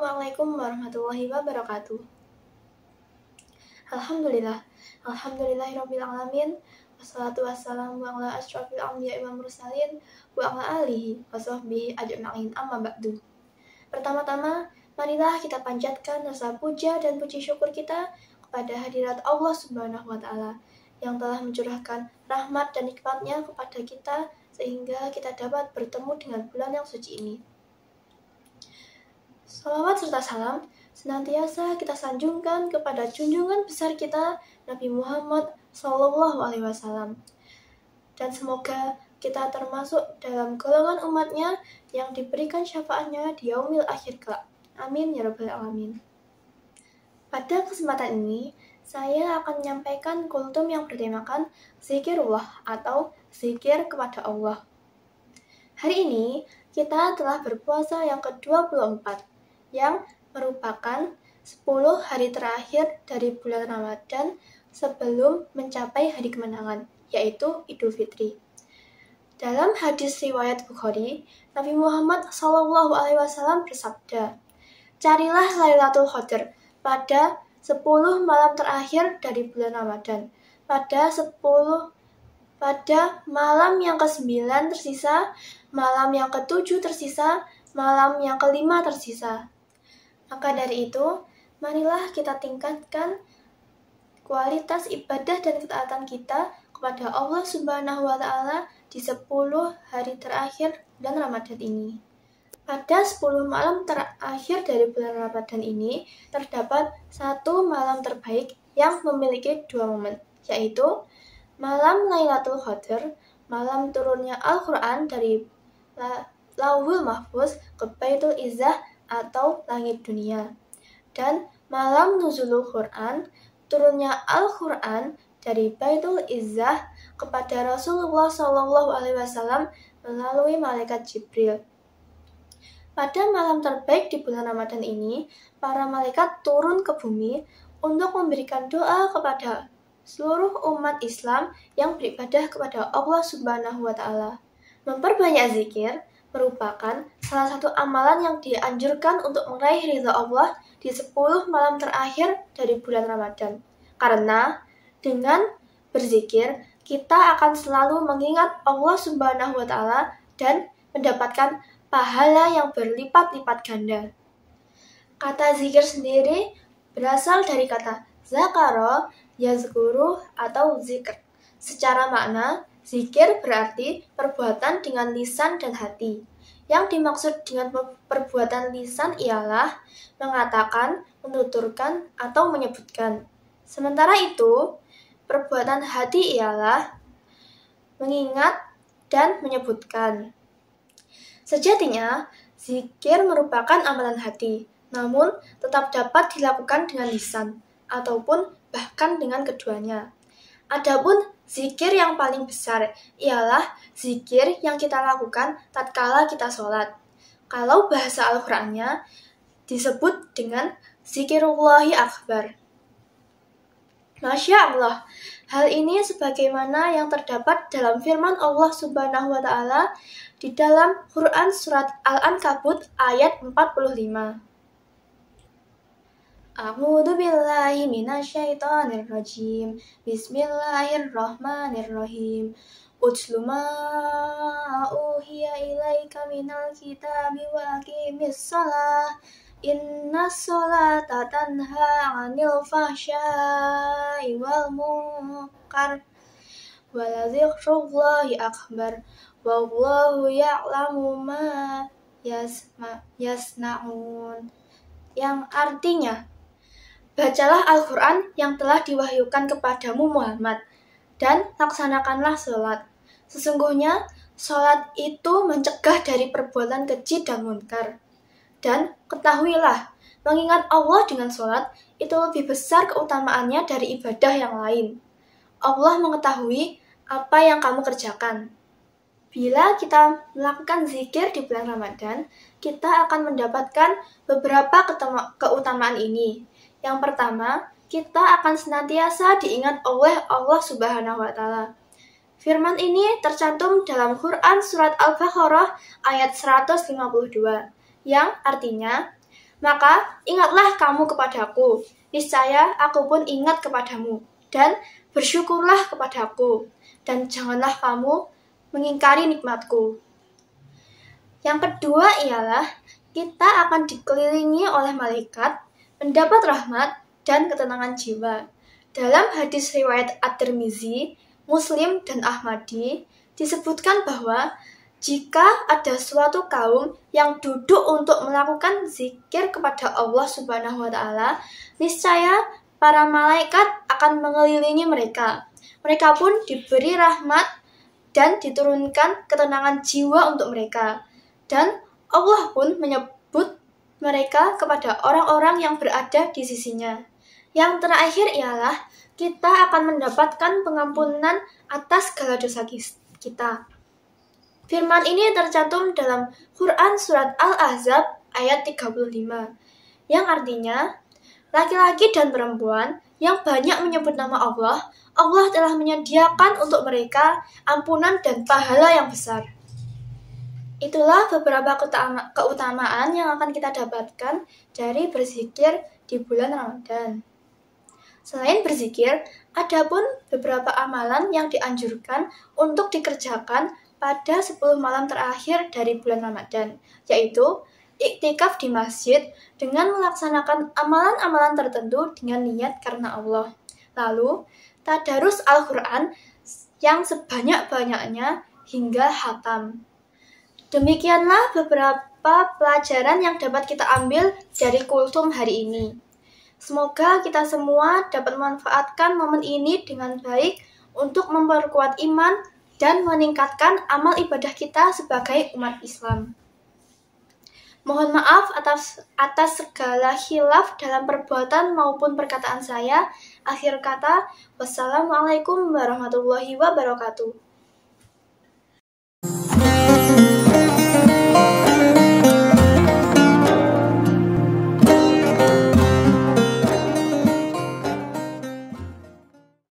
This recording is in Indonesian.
Assalamualaikum warahmatullahi wabarakatuh. Alhamdulillah. Alhamdulillahirabbil alamin. Wassalatu wassalamu ala asyrofil anbiya'i wal mursalin wa ala alihi wa sahbihi ajma'in, amma ba'du. Pertama-tama, marilah kita panjatkan rasa puja dan puji syukur kita kepada hadirat Allah Subhanahu wa taala yang telah mencurahkan rahmat dan nikmat-Nya kepada kita sehingga kita dapat bertemu dengan bulan yang suci ini. Salawat serta salam senantiasa kita sanjungkan kepada junjungan besar kita Nabi Muhammad SAW. Dan semoga kita termasuk dalam golongan umatnya yang diberikan syafaatnya di yaumil akhir kelak. Amin ya rabbal alamin. Pada kesempatan ini, saya akan menyampaikan kultum yang bertemakan zikirullah atau zikir kepada Allah. Hari ini kita telah berpuasa yang ke-24 yang merupakan 10 hari terakhir dari bulan Ramadan sebelum mencapai hari kemenangan, yaitu Idul Fitri. Dalam hadis riwayat Bukhari, Nabi Muhammad SAW bersabda, "Carilah Lailatul Qadar pada 10 malam terakhir dari bulan Ramadan. Pada malam yang ke-9 tersisa, malam yang ke-7 tersisa, malam yang ke-5 tersisa." Maka dari itu, marilah kita tingkatkan kualitas ibadah dan ketaatan kita kepada Allah Subhanahu wa taala di 10 hari terakhir bulan Ramadan ini. Pada 10 malam terakhir dari bulan Ramadan ini, terdapat satu malam terbaik yang memiliki 2 momen, yaitu malam Lailatul Qadar, malam turunnya Al-Quran dari Lauhul Mahfuz ke Baitul Izzah atau langit dunia, dan malam nuzulul Quran, turunnya Al-Quran dari Baitul Izzah kepada Rasulullah SAW melalui malaikat Jibril. Pada malam terbaik di bulan Ramadan ini, para malaikat turun ke bumi untuk memberikan doa kepada seluruh umat Islam yang beribadah kepada Allah Subhanahu wa taala. Memperbanyak zikir merupakan salah satu amalan yang dianjurkan untuk meraih ridha Allah di 10 malam terakhir dari bulan Ramadan. Karena dengan berzikir, kita akan selalu mengingat Allah Subhanahu wa taala dan mendapatkan pahala yang berlipat-lipat ganda. Kata zikir sendiri berasal dari kata zakara, yazkuru, atau zikr. Secara makna, zikir berarti perbuatan dengan lisan dan hati. Yang dimaksud dengan perbuatan lisan ialah mengatakan, menuturkan, atau menyebutkan. Sementara itu, perbuatan hati ialah mengingat dan menyebutkan. Sejatinya, zikir merupakan amalan hati, namun tetap dapat dilakukan dengan lisan, ataupun bahkan dengan keduanya. Adapun zikir yang paling besar ialah zikir yang kita lakukan tatkala kita sholat. Kalau bahasa Al-Qur'annya disebut dengan zikirullahi akbar. Masya Allah, hal ini sebagaimana yang terdapat dalam firman Allah Subhanahu wa taala di dalam Quran surat Al-Ankabut ayat 45. A'udzu billahi minasyaitonir rajim. Bismillahirrahmanirrahim. Utlu ma uhiya ilaika minal kitabi wa aqimis shalah. Innas sholata tanha 'anil fahsya'i wal munkar. Wa la dzikrullahi akbar. Wallahu ya'lamu ma yasna'un. Yang artinya, bacalah Al-Quran yang telah diwahyukan kepadamu Muhammad, dan laksanakanlah sholat. Sesungguhnya, sholat itu mencegah dari perbuatan keji dan munkar. Dan ketahuilah, mengingat Allah dengan sholat itu lebih besar keutamaannya dari ibadah yang lain. Allah mengetahui apa yang kamu kerjakan. Bila kita melakukan zikir di bulan Ramadan, kita akan mendapatkan beberapa keutamaan ini. Yang pertama, kita akan senantiasa diingat oleh Allah Subhanahu wa taala. Firman ini tercantum dalam Quran surat Al-Baqarah ayat 152, yang artinya, Maka ingatlah kamu kepadaku, niscaya aku pun ingat kepadamu, dan bersyukurlah kepadaku, dan janganlah kamu mengingkari nikmatku. Yang kedua ialah kita akan dikelilingi oleh malaikat, mendapat rahmat dan ketenangan jiwa. Dalam hadis riwayat At-Tirmizi, Muslim, dan Ahmadi disebutkan bahwa jika ada suatu kaum yang duduk untuk melakukan zikir kepada Allah Subhanahu wa Ta'ala, niscaya para malaikat akan mengelilingi mereka. Mereka pun diberi rahmat dan diturunkan ketenangan jiwa untuk mereka. Dan Allah pun menyebut mereka kepada orang-orang yang berada di sisinya. Yang terakhir ialah kita akan mendapatkan pengampunan atas segala dosa kita. Firman ini tercantum dalam Quran Surat Al-Ahzab ayat 35, yang artinya, laki-laki dan perempuan yang banyak menyebut nama Allah, Allah telah menyediakan untuk mereka ampunan dan pahala yang besar. Itulah beberapa keutamaan yang akan kita dapatkan dari berzikir di bulan Ramadan. Selain berzikir, ada pun beberapa amalan yang dianjurkan untuk dikerjakan pada 10 malam terakhir dari bulan Ramadan, yaitu iktikaf di masjid dengan melaksanakan amalan-amalan tertentu dengan niat karena Allah. Lalu, tadarus Al-Quran yang sebanyak-banyaknya hingga khatam. Demikianlah beberapa pelajaran yang dapat kita ambil dari kultum hari ini. Semoga kita semua dapat memanfaatkan momen ini dengan baik untuk memperkuat iman dan meningkatkan amal ibadah kita sebagai umat Islam. Mohon maaf atas segala khilaf dalam perbuatan maupun perkataan saya. Akhir kata, wassalamualaikum warahmatullahi wabarakatuh.